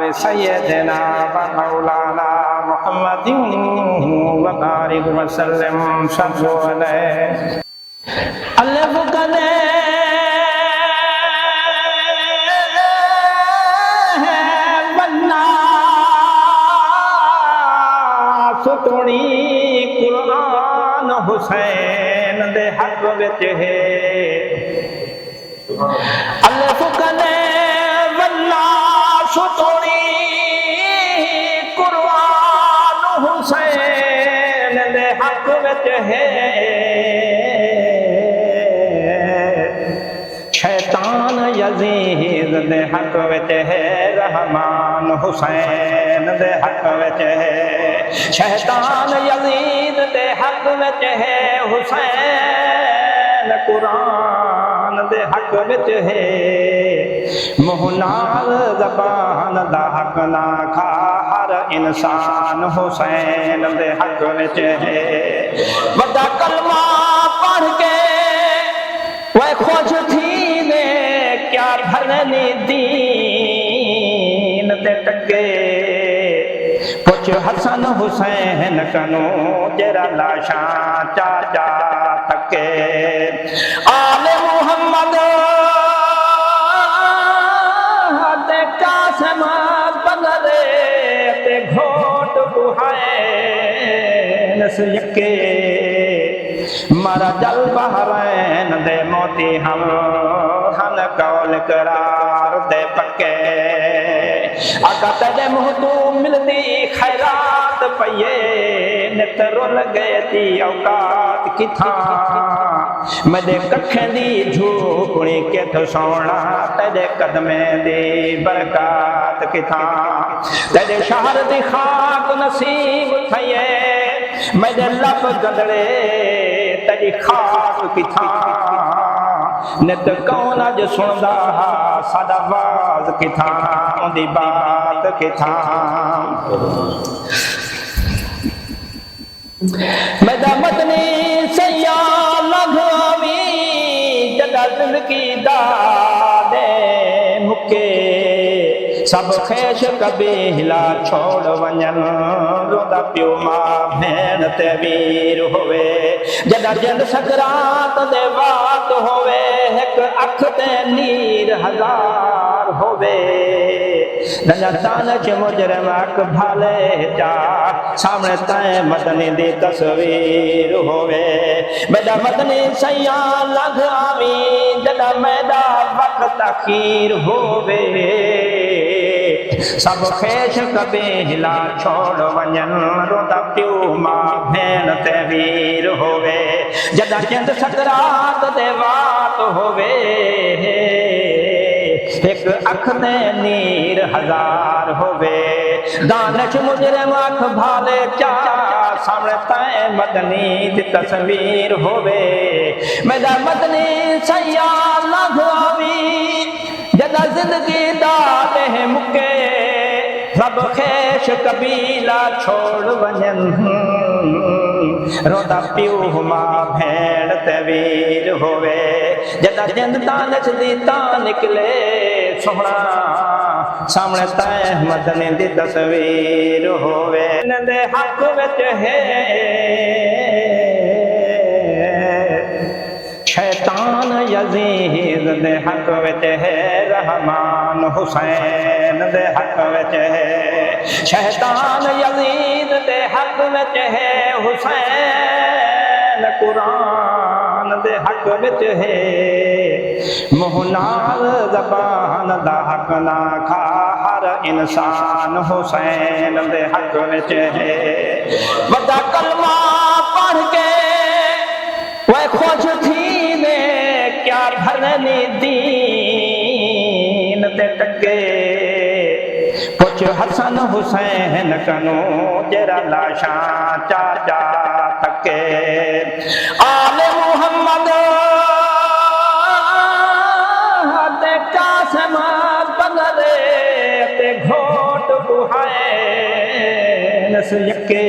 आले सय्यदना व मौलाना मुहम्मदिन व बारिक वसल्लम सल्लल्लाहु अलैहि अल्लाह कने बन्ना सुतोनी कुरान हुसैन दे हक विच है अल्लाह कने बन्ना सुतोनी कुरान हुसैन दे हक विच है शैतान यजीद दे हक विच है रहमान हुसैन दे हक विच है शैतान यजीद दे हक विच है हुसैन कुरान दे हक विच है मुहनाल ज़बान दा हक ना खा हर इंसान हुसैन दे हक विच है वड्डा कलमा पढ़ के वह खुश थी ने क्या भरने दीन ते टके पुछ हसन हुसैन कनो जरा लाशा चाचा तके आले मुहम्मद ते कासम बदले ते घोट बुहाए नस यके मरा जल बहरैन दे मोती हम हन कौल करार दे पक्के आका तेरे मुँह तू मिलती खैरात पये नित रुल गए थी औकात किथा मेरे कखें दी झूपड़ी किथ सोना तेरे कदमे दी बरकत किथा तेरे शहर दी खाक नसीब थये मेरे लब गदड़े तेरी खाक किथा नित कौन अज सुनदा साडा वाज किथा उंदी बात किथा मेरा मदनी सैया लघवी जदा जिंदगी दा दे मुके सब खेश कबीला छोड़ वञन रोदा पियो मां भेण ते वीर होवे जदा जिंद सकरात दे वात होवे एक अख ते नीर हजार होवे नजा तान च मुजरम अख भाले चार सामने तय मदनी दी तस्वीर होवे मेरा मदनी सैया लग आवी जदा मैदा वक्त अखीर होवे सब खेश कबीला छोड़ वञन रोदा पियो मां भेण ते वीर होवे जदा जिंद सकरात दे वात होवे एक अख ते नीर हजार होवे दानश मुजरम अख भाले चार सामने तय मदनी दी तस्वीर होवे मेरा मदनी सैया लग आवी जदा जिंदगी दा दे मुके सब खेश कबीला छोड़ वञन रोदा पियो मां भेण ते वीर होवे जदा जिंद तानच दी तां निकले सोहना सामने तय मदनी दी तस्वीर होवे नंदे हक विच है शैतान यजीद दे हक विच है रहमान हुसैन दे हक विच है शैतान यजीद दे हक विच है हुसैन कुरान दे हक विच है मुहनाल ज़बान दा हक ना खा हर इंसान हुसैन दे हक विच है वड्डा कलमा पढ़ के वह खुश थी ने क्या भरने दीन ते टके पुछ हसन हुसैन कनो जरा लाशा चाचा तके आले मुहम्मद ते कासम बदले ते घोट बुहाए नस यके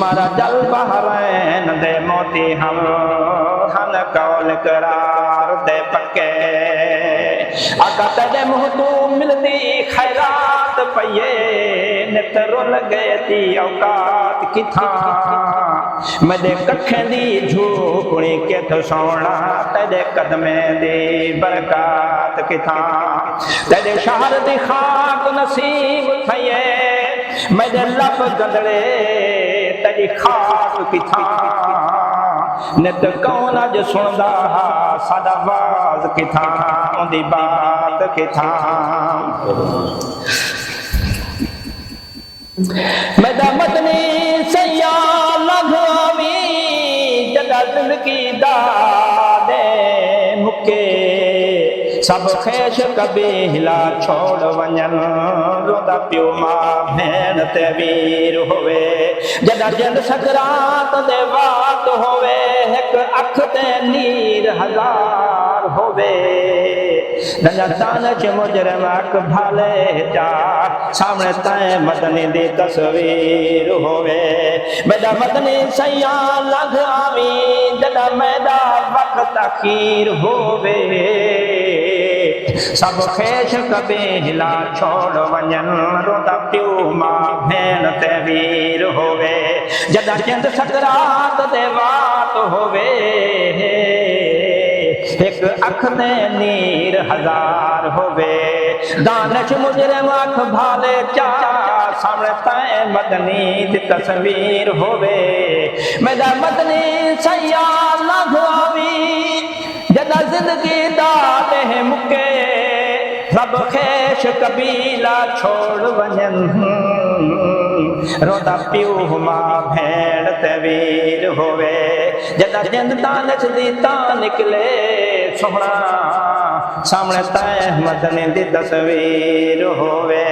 मरा जल बहरैन दे मोती हम हन कौल करार दे पक्के आका तेरे मुँह तू मिलती खैरात पइए नित रुल गए ती औकात किथा मेरे कखें दी झूपड़ी के तो सोना तेरे कदमे दी बरकत किथा तेरे शहर दी खाक नसीब थइए मेरे लब गदड़े तेरी खाक किथा नित कौन अज सुनदा साडा वाज किथा उंदी बात किथा मेरा मदनी सैया लघवी जदा दिल की दादे मुके सब खेश कबीला छोड़ वञन रोंदा पियो मां भेण ते वीर होवे जदा जिंद सकरात दे वात होवे एक अख ते नीर हजार होवे गंजा तान च मुजरम अख भाले चार सामने तय मदनी दी तस्वीर होवे मेरा मदनी सैया लग आवी जदा मैदा वक्त अखीर होवे सब खेश कबीला छोड़ वञन रोंदा पियो मां भेण ते वीर होवे जदा जिंद सकरात दे वात होवे एक अख ते नीर हजार होवे दानश मुजरम अख भाले चार सामने तय मदनी दी तस्वीर होवे मेरा मदनी सैया लघ आवी जदा जिंदगी दाते मुके सब खेश कबीला छोड़ वञन रोंदा पियो मां भेण ते वीर होवे जदा जिंद तानच दी तां निकले सोहना सामने तय मदनी दी तस्वीर होवे